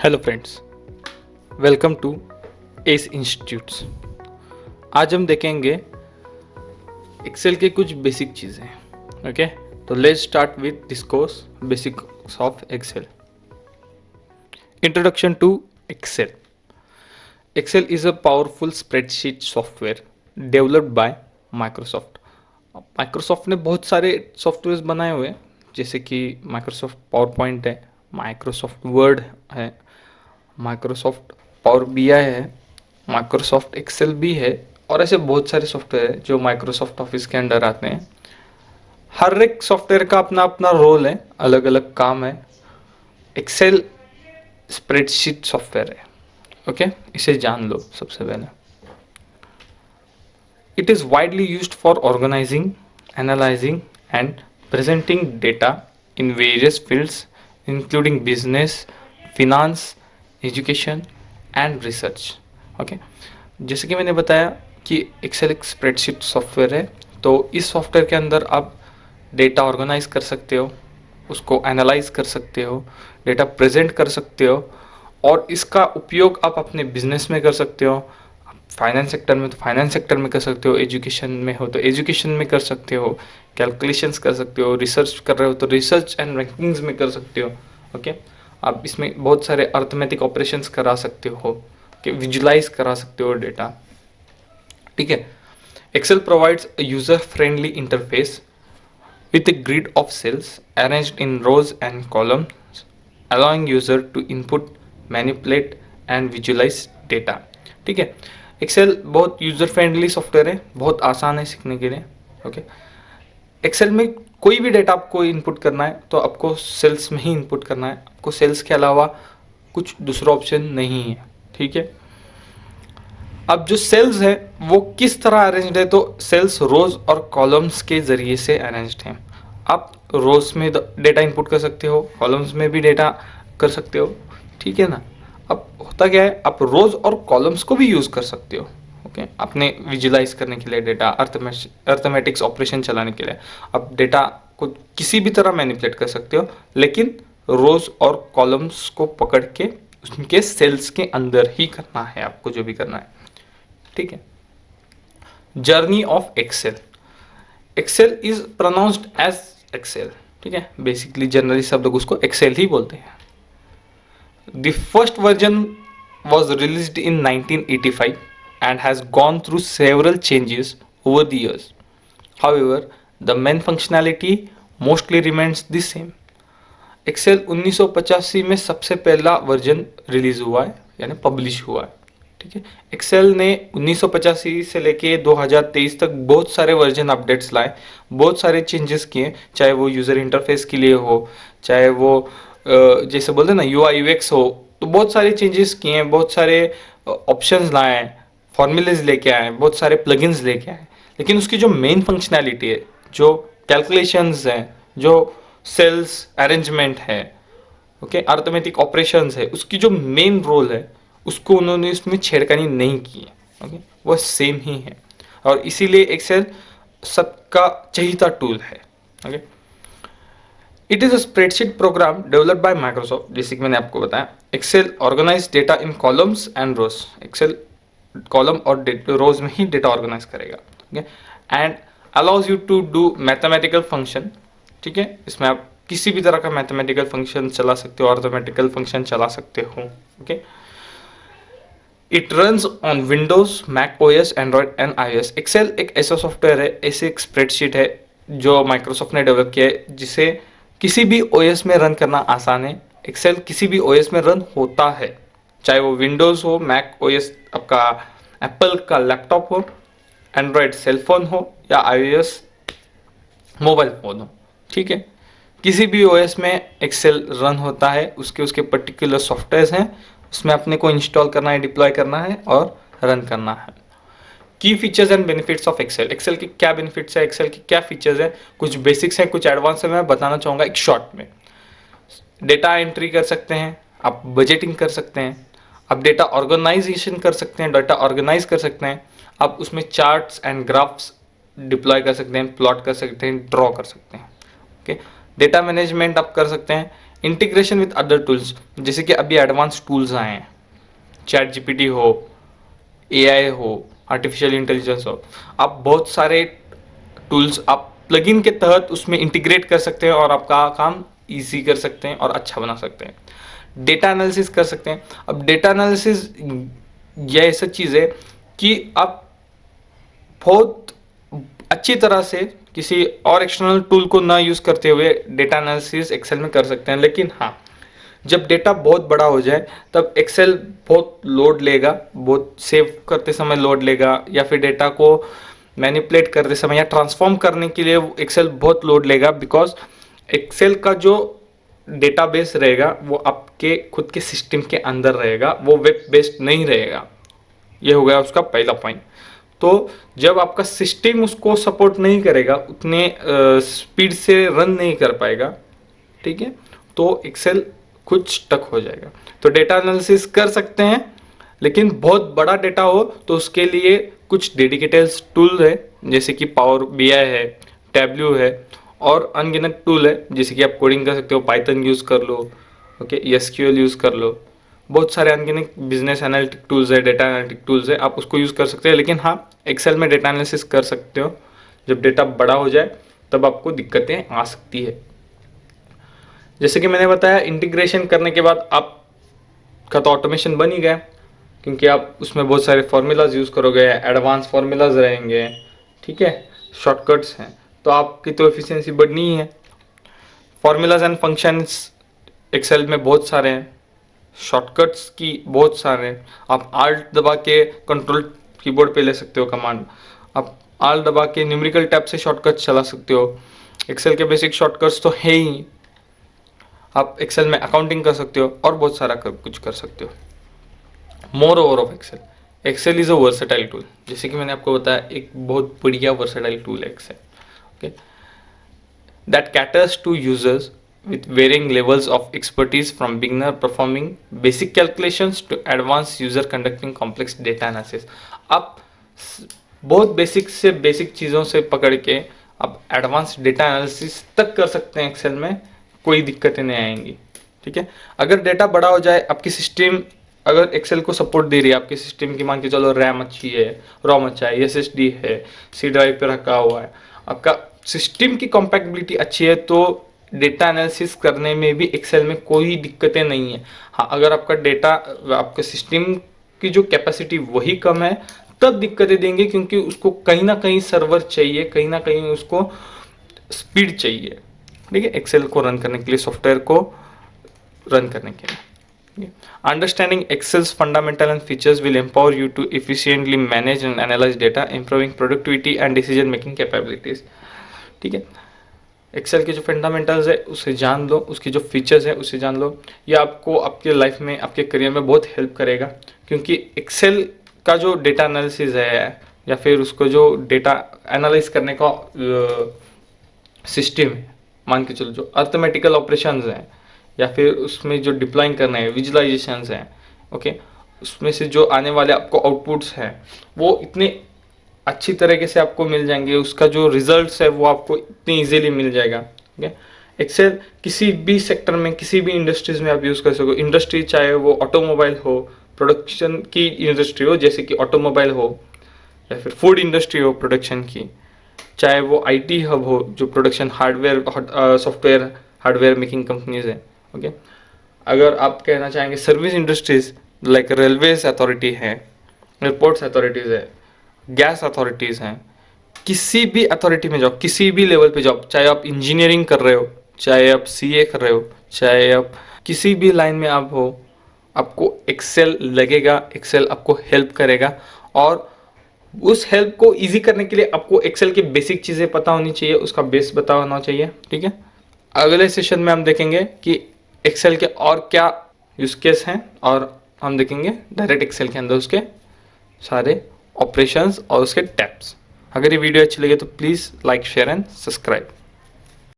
Hello friends, welcome to S institutes. आज हम देखेंगे एक्सेल के कुछ बेसिक चीज़ें। ओके, तो let's start with discourse basics of Excel. Introduction to Excel. Excel is a powerful spreadsheet software developed by Microsoft. Microsoft ने बहुत सारे सॉफ्टवेयर बनाए हुए हैं, जैसे कि माइक्रोसॉफ्ट पावर पॉइंट है, माइक्रोसॉफ्ट वर्ड है, माइक्रोसॉफ्ट पावर बीआई है, माइक्रोसॉफ्ट एक्सेल भी है, और ऐसे बहुत सारे सॉफ्टवेयर है जो माइक्रोसॉफ्ट ऑफिस के अंडर आते हैं। हर एक सॉफ्टवेयर का अपना अपना रोल है, अलग अलग काम है। एक्सेल स्प्रेडशीट सॉफ्टवेयर है। ओके, इसे जान लो सबसे पहले। It is widely used for organising, analysing and presenting data in various fields including business, finance, education and research. Okay, जैसे कि मैंने बताया कि एक्सेल एक स्प्रेडशीट सॉफ्टवेयर है, तो इस सॉफ्टवेयर के अंदर आप डेटा ऑर्गेनाइज कर सकते हो, उसको एनालाइज कर सकते हो, डेटा प्रेजेंट कर सकते हो, और इसका उपयोग आप अपने बिजनेस में कर सकते हो। फाइनेंस सेक्टर में तो फाइनेंस सेक्टर में कर सकते हो, एजुकेशन में हो तो एजुकेशन में कर सकते हो, कैलकुलेशंस कर सकते हो, रिसर्च कर रहे हो तो रिसर्च एंड रैंकिंग्स में कर सकते हो। ओके, आप इसमें बहुत सारे अर्थमेटिक ऑपरेशंस करा सकते हो, विजुलाइज करा सकते हो डेटा। ठीक है, Excel provides a user friendly interface with a grid of cells arranged in rows and columns, allowing user to input, manipulate and visualize data। ठीक है, एक्सेल बहुत यूजर फ्रेंडली सॉफ्टवेयर है, बहुत आसान है सीखने के लिए। ओके, एक्सेल में कोई भी डेटा आपको इनपुट करना है तो आपको सेल्स में ही इनपुट करना है, आपको सेल्स के अलावा कुछ दूसरा ऑप्शन नहीं है। ठीक है, अब जो सेल्स है वो किस तरह अरेंज्ड है, तो सेल्स रोज और कॉलम्स के जरिए से अरेंज्ड हैं। आप रोज में डेटा इनपुट कर सकते हो, कॉलम्स में भी डेटा कर सकते हो। ठीक है ना। अब होता क्या है, आप रोज और कॉलम्स को भी यूज कर सकते हो। ओके, अपने विजुलाइज करने के लिए डेटा, अर्थमेटिक्स ऑपरेशन चलाने के लिए आप डेटा को किसी भी तरह मैनिपुलेट कर सकते हो, लेकिन रोज और कॉलम्स को पकड़ के उनके सेल्स के अंदर ही करना है आपको जो भी करना है। ठीक है, journey of Excel. Excel is pronounced as Excel. ठीक है, बेसिकली जनरली सब लोग उसको एक्सेल ही बोलते हैं। The first version was released in 1985 and has gone through several changes over the years. However, the main functionality mostly remains the same. Excel 1985 में सबसे पहला वर्जन रिलीज हुआ है, यानी पब्लिश हुआ है। ठीक है, एक्सेल ने 1985 से लेके 2023 तक बहुत सारे वर्जन अपडेट्स लाए, बहुत सारे चेंजेस किए, चाहे वो यूजर इंटरफेस के लिए हो, चाहे वो जैसे बोलते हैं ना यूआई यूएक्स हो, तो बहुत सारे चेंजेस किए हैं, बहुत सारे ऑप्शंस लाए हैं, फॉर्मूलेज लेके आए हैं, बहुत सारे प्लगइन्स लेके आए हैं। लेकिन उसकी जो मेन फंक्शनैलिटी है, जो कैलकुलेशंस हैं, जो सेल्स अरेंजमेंट है, ओके, अर्थमेटिक ऑपरेशंस है, उसकी जो मेन रोल है उसको उन्होंने इसमें छेड़खानी नहीं की है। ओके, वह सेम ही है, और इसीलिए एक्सेल सबका चहीता टूल है। Okay, it is a spreadsheet program developed by Microsoft. जैसे कि मैंने आपको बताया, Excel organise data in columns and rows. Excel column और रोज में ही डेटा ऑर्गेनाइज करेगा। Okay, and allows you to do mathematical function. ठीक है, इसमें आप किसी भी तरह का मैथमेटिकल फंक्शन चला सकते हो, अर्थमेटिकल फंक्शन चला सकते हो। Okay, it runs on Windows, Mac OS, Android and iOS. Excel एक ऐसा सॉफ्टवेयर है, ऐसे एक स्प्रेडशीट है जो माइक्रोसॉफ्ट ने डेवलप किया है, जिसे किसी भी ओएस में रन करना आसान है। एक्सेल किसी भी ओएस में रन होता है, चाहे वो विंडोज हो, मैक ओएस आपका एप्पल का लैपटॉप हो, एंड्रॉयड सेलफोन हो, या आईओएस मोबाइल फोन हो। ठीक है, किसी भी ओएस में एक्सेल रन होता है, उसके उसके पर्टिकुलर सॉफ्टवेयर हैं, उसमें अपने को इंस्टॉल करना है, डिप्लॉय करना है और रन करना है। Key features and benefits of Excel. Excel के क्या बेनिफिट्स है, एक्सेल के क्या फीचर्स है, कुछ बेसिक्स हैं, कुछ एडवांस है, मैं बताना चाहूँगा एक शॉर्ट में। डेटा एंट्री कर सकते हैं, आप बजटिंग कर सकते हैं, आप डेटा ऑर्गेनाइजेशन कर सकते हैं, डेटा ऑर्गेनाइज कर सकते हैं, आप उसमें चार्ट्स एंड ग्राफ्स डिप्लॉय कर सकते हैं, प्लॉट कर सकते हैं, ड्रॉ कर सकते हैं। ओके, डेटा मैनेजमेंट आप कर सकते हैं, इंटीग्रेशन विद अदर टूल्स, जैसे कि अभी एडवांस टूल्स आए हैं, चैट जीपीटी हो, एआई हो, आर्टिफिशियल इंटेलिजेंस हो, आप बहुत सारे टूल्स आप प्लगइन के तहत उसमें इंटीग्रेट कर सकते हैं और आपका काम इजी कर सकते हैं और अच्छा बना सकते हैं। डेटा एनालिसिस कर सकते हैं। अब डेटा एनालिसिस यह ऐसा चीज़ है कि आप बहुत अच्छी तरह से किसी और एक्सटर्नल टूल को ना यूज़ करते हुए डेटा एनालिसिस एक्सेल में कर सकते हैं। लेकिन हाँ, जब डेटा बहुत बड़ा हो जाए तब एक्सेल बहुत लोड लेगा, बहुत सेव करते समय लोड लेगा, या फिर डेटा को मैनिपुलेट करते समय या ट्रांसफॉर्म करने के लिए एक्सेल बहुत लोड लेगा, बिकॉज एक्सेल का जो डेटाबेस रहेगा वो आपके खुद के सिस्टम के अंदर रहेगा, वो वेब बेस्ड नहीं रहेगा। ये हो गया उसका पहला पॉइंट। तो जब आपका सिस्टम उसको सपोर्ट नहीं करेगा, उतने स्पीड से रन नहीं कर पाएगा, ठीक है, तो एक्सेल कुछ स्टक हो जाएगा। तो डेटा एनालिसिस कर सकते हैं, लेकिन बहुत बड़ा डेटा हो तो उसके लिए कुछ डेडिकेटेड टूल है, जैसे कि पावर बीआई है, टैब्ल्यू है, और अनगिनत टूल है, जैसे कि आप कोडिंग कर सकते हो, पाइथन यूज़ कर लो, ओके, एसक्यूएल यूज़ कर लो। बहुत सारे अनगिनत बिजनेस एनालिटिक टूल्स है, डेटा एनालिटिक टूल्स है, आप उसको यूज़ कर सकते हैं। लेकिन हाँ, एक्सेल में डेटा एनालिसिस कर सकते हो। जब डेटा बड़ा हो जाए तब आपको दिक्कतें आ सकती है। जैसे कि मैंने बताया, इंटीग्रेशन करने के बाद आपका तो ऑटोमेशन बन ही गया, क्योंकि आप उसमें बहुत सारे फॉर्मूलाज यूज़ करोगे, एडवांस फॉर्मूलाज रहेंगे, ठीक है, शॉर्टकट्स हैं, तो आपकी तो एफिशिएंसी बढ़नी ही है। फॉर्मूलाज एंड फंक्शंस एक्सेल में बहुत सारे हैं, शॉर्टकट्स की बहुत सारे हैं। आप आल्ट दबा के कंट्रोल कीबोर्ड पे ले सकते हो कमांड, आप आल्ट दबा के न्यूमेरिकल टैब से शॉर्टकट चला सकते हो। एक्सेल के बेसिक शॉर्टकट्स तो है ही। आप एक्सेल में अकाउंटिंग कर सकते हो और बहुत सारा कुछ कर सकते हो। Moreover of Excel, Excel is a versatile tool. जैसे कि मैंने आपको बताया, एक बहुत बढ़िया वर्सेटाइल टूल है Excel, okay, that caters to users with varying levels of expertise, from beginner performing basic calculations to advanced user conducting complex data analysis। आप बहुत बेसिक से बेसिक चीज़ों से पकड़ के आप एडवांस डेटा एनालिसिस तक कर सकते हैं एक्सेल में, कोई दिक्कतें नहीं आएंगी, ठीक है। अगर डेटा बड़ा हो जाए, आपकी सिस्टम अगर एक्सेल को सपोर्ट दे रही है, आपके सिस्टम की मान के चलो रैम अच्छी है, रोम अच्छा है, एसएसडी है, सी ड्राइव पे रखा हुआ है, आपका सिस्टम की कॉम्पैक्टिबिलिटी अच्छी है, तो डेटा एनालिसिस करने में भी एक्सेल में कोई दिक्कतें नहीं है। हाँ, अगर आपका डेटा, आपके सिस्टम की जो कैपेसिटी वही कम है, तब दिक्कतें देंगे, क्योंकि उसको कहीं ना कहीं सर्वर चाहिए, कहीं ना कहीं उसको स्पीड चाहिए, ठीक है, एक्सेल को रन करने के लिए, सॉफ्टवेयर को रन करने के लिए। Understanding Excel's fundamental and features will empower you to efficiently manage and analyse data, improving productivity and decision making capabilities, ठीक है। एक्सेल के जो फंडामेंटल्स है उसे जान लो, उसकी जो फीचर्स है उसे जान लो। ये आपको आपके लाइफ में, आपके करियर में बहुत हेल्प करेगा, क्योंकि एक्सेल का जो डेटा एनालिसिस है, या फिर उसको जो डेटा एनालाइज करने का सिस्टम है, मान के चलो जो अर्थमेटिकल ऑपरेशंस हैं, या फिर उसमें जो डिप्लॉइंग करना है, विजुअलाइजेशंस हैं, ओके, उसमें से जो आने वाले आपको आउटपुट्स हैं, वो इतने अच्छी तरीके से आपको मिल जाएंगे, उसका जो रिजल्ट्स है वो आपको इतनी इजीली मिल जाएगा, ठीक है। एक्सेल किसी भी सेक्टर में, किसी भी इंडस्ट्रीज में आप यूज़ कर सको। इंडस्ट्री चाहे वो ऑटोमोबाइल हो, प्रोडक्शन की इंडस्ट्री हो जैसे कि ऑटोमोबाइल हो, या फिर फूड इंडस्ट्री हो प्रोडक्शन की, चाहे वो आईटी हब हो जो production hardware, software hardware making companies हैं, ओके। अगर आप कहना चाहेंगे service industries like railways authority है, एयरपोर्ट्स अथॉरिटीज़ है, गैस अथॉरिटीज़ हैं, किसी भी अथॉरिटी में जाओ, किसी भी लेवल पे जाओ, चाहे आप इंजीनियरिंग कर रहे हो, चाहे आप सीए कर रहे हो, चाहे आप किसी भी लाइन में आप हो, आपको एक्सेल लगेगा, एक्सेल आपको हेल्प करेगा। और उस हेल्प को इजी करने के लिए आपको एक्सेल की बेसिक चीज़ें पता होनी चाहिए, उसका बेस पता होना चाहिए, ठीक है। अगले सेशन में हम देखेंगे कि एक्सेल के और क्या यूज केस हैं, और हम देखेंगे डायरेक्ट एक्सेल के अंदर उसके सारे ऑपरेशंस और उसके टैब्स। अगर ये वीडियो अच्छी लगे तो please like, share and subscribe.